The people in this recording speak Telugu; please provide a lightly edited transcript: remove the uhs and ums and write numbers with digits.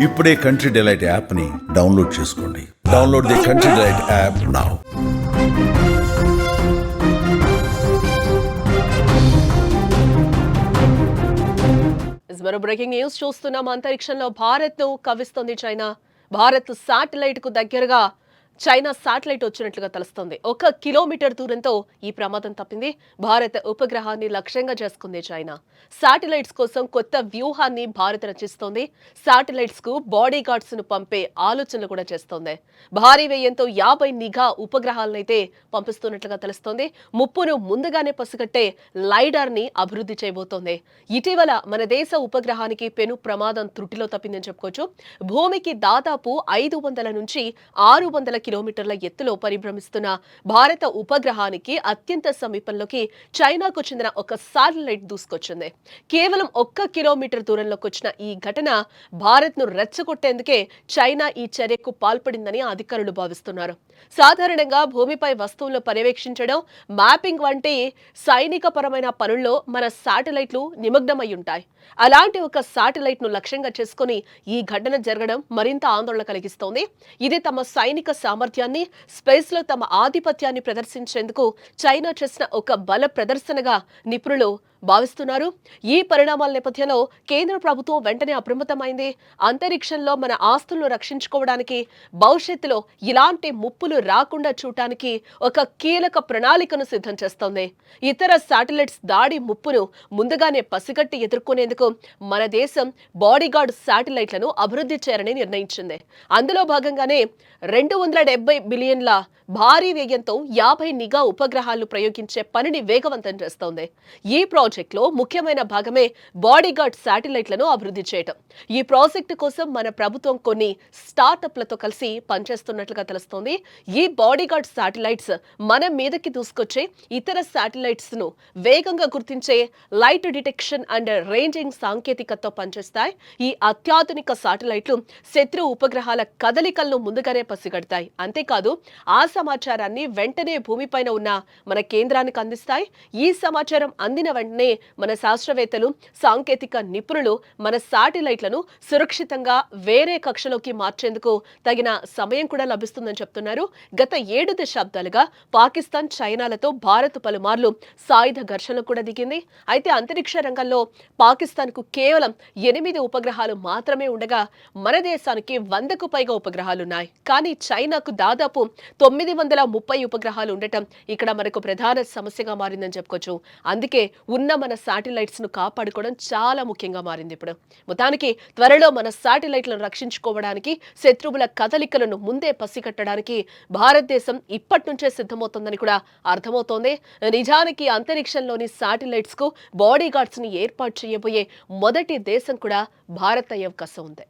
ఇప్పుడే కంట్రీ డిలైట్ యాప్ ని డౌన్లోడ్ చేసుకోండి. Download the country delight app now. మరో బ్రేకింగ్ న్యూస్ చూస్తున్నాం. అంతరిక్షంలో భారత్ ను కవిస్తోంది చైనా. భారత్ శాటిలైట్ కు దగ్గరగా చైనా శాటిలైట్ వచ్చినట్లుగా తెలుస్తోంది. 1 కిలోమీటర్ దూరంతో ఈ ప్రమాదం తప్పింది. భారత్ ఉపగ్రహాన్ని లక్ష్యంగా చేసుకుంది చైనా. శాటిలైట్స్ కోసం కొత్త వ్యూహాన్ని భారత్ రచిస్తోంది. శాటిలైట్స్ కు బాడీ గార్డ్స్ ను పంపే ఆలోచనలు కూడా చేస్తోంది. భారీ వ్యయంతో 50 నిఘా ఉపగ్రహాలనైతే పంపిస్తున్నట్లుగా తెలుస్తోంది. ముప్పును ముందుగానే పసిగట్టే లైడార్ ని అభివృద్ధి చేయబోతోంది. ఇటీవల మన దేశ ఉపగ్రహానికి పెను ప్రమాదం త్రుటిలో తప్పిందని చెప్పుకోవచ్చు. భూమికి దాదాపు 500 నుంచి 600 కిలోమీటర్ల ఎత్తులో పరిభ్రమిస్తున్న భారత ఉపగ్రహానికి అత్యంత సమీపంలోకి చైనాకు చెందిన ఒక శాటిలైట్ దూసుకొచ్చింది. కేవలం 1 కిలోమీటర్ దూరంలోకి వచ్చిన ఈ ఘటన భారత్ ను రెచ్చగొట్టేందుకే చైనా ఈ చర్యకు పాల్పడిందని అధికారులు భావిస్తున్నారు. సాధారణంగా భూమిపై వస్తువులను పర్యవేక్షించడం, మ్యాపింగ్ వంటి సైనిక పరమైన పనుల్లో మన శాటిలైట్లు నిమగ్నమై ఉంటాయి. అలాంటి ఒక శాటిలైట్ ను లక్ష్యంగా చేసుకుని ఈ ఘటన జరగడం మరింత ఆందోళన కలిగిస్తోంది. ఇది తమ సైనిక సామర్థ్యాన్ని, స్పేస్ లో తమ ఆధిపత్యాన్ని ప్రదర్శించేందుకు చైనా చేసిన ఒక బల ప్రదర్శనగా నిపుణులు భావిస్తున్నారు. ఈ పరిణామాల నేపథ్యంలో కేంద్ర ప్రభుత్వం వెంటనే అప్రమత్తమైంది. అంతరిక్షంలో మన ఆస్తులను రక్షించుకోవడానికి, భవిష్యత్తులో ఇలాంటి ముప్పులు రాకుండా చూడటానికి ఒక కీలక ప్రణాళికను సిద్ధం చేస్తోంది. ఇతర శాటిలైట్స్ దాడి ముప్పును ముందుగానే పసిగట్టి ఎదుర్కొనేందుకు మన దేశం బాడీగార్డ్ శాటిలైట్లను అభివృద్ధి చేయాలని నిర్ణయించింది. అందులో భాగంగానే 270 బిలియన్ల భారీ వ్యయంతో 50 నిఘా ఉపగ్రహాలు ప్రయోగించే పనిని వేగవంతం చేస్తోంది. ఈ ప్రాజెక్టులో ముఖ్యమైన భాగమే బాడీగార్డ్ శాటిలైట్లను అభివృద్ధి చేయడం. ఈ ప్రాజెక్టు కోసం మన ప్రభుత్వం కొన్ని స్టార్టప్లతో కలిసి పనిచేస్తున్నట్లుగా తెలుస్తోంది. ఈ బాడీగార్డ్ శాటిలైట్స్ మన మీదకి దూసుకొచ్చే ఇతర శాటిలైట్స్ ను వేగంగా గుర్తించే లైట్ డిటెక్షన్ అండ్ రేంజింగ్ సాంకేతికతతో పనిచేస్తాయి. ఈ అత్యాధునిక శాటిలైట్లు శత్రు ఉపగ్రహాల కదలికలను ముందుగానే పసిగడతాయి. అంతేకాదు ఆ సమాచారాన్ని వెంటనే భూమిపైన ఉన్న మన కేంద్రానికి అందిస్తాయి. ఈ సమాచారం అందిన వెంటనే మన శాస్త్రవేత్తలు, సాంకేతిక నిపుణులు మన శాటిలైట్లను సురక్షితంగా వేరే కక్షలోకి మార్చేందుకు తగిన సమయం కూడా లభిస్తుందని చెప్తున్నారు. గత 7 దశాబ్దాలుగా పాకిస్తాన్, చైనాలతో భారత్ పలుమార్లు సాయుధ ఘర్షణలు కూడా దిగింది. అయితే అంతరిక్ష రంగంలో పాకిస్తాన్ కు కేవలం 8 ఉపగ్రహాలు మాత్రమే ఉండగా మన దేశానికి 100కు పైగా ఉపగ్రహాలున్నాయి. కానీ చైనాకు దాదాపు 930 ఉపగ్రహాలు ఉండటం ఇక్కడ మనకు ప్రధాన సమస్యగా మారిందని చెప్పుకోవచ్చు. అందుకే ఉన్న మన శాటిలైట్స్ ను కాపాడుకోవడం చాలా ముఖ్యంగా మారింది. ఇప్పుడు మొత్తానికి త్వరలో మన శాటిలైట్లను రక్షించుకోవడానికి, శత్రువుల కదలికలను ముందే పసిగట్టడానికి భారతదేశం ఇప్పటి నుంచే సిద్ధమవుతోందని కూడా అర్థమవుతోంది. నిజానికి అంతరిక్షంలోని శాటిలైట్స్ కు బాడీ గార్డ్స్ ని ఏర్పాటు చేయబోయే మొదటి దేశం కూడా భారత్ అయ్యే అవకాశం ఉంది.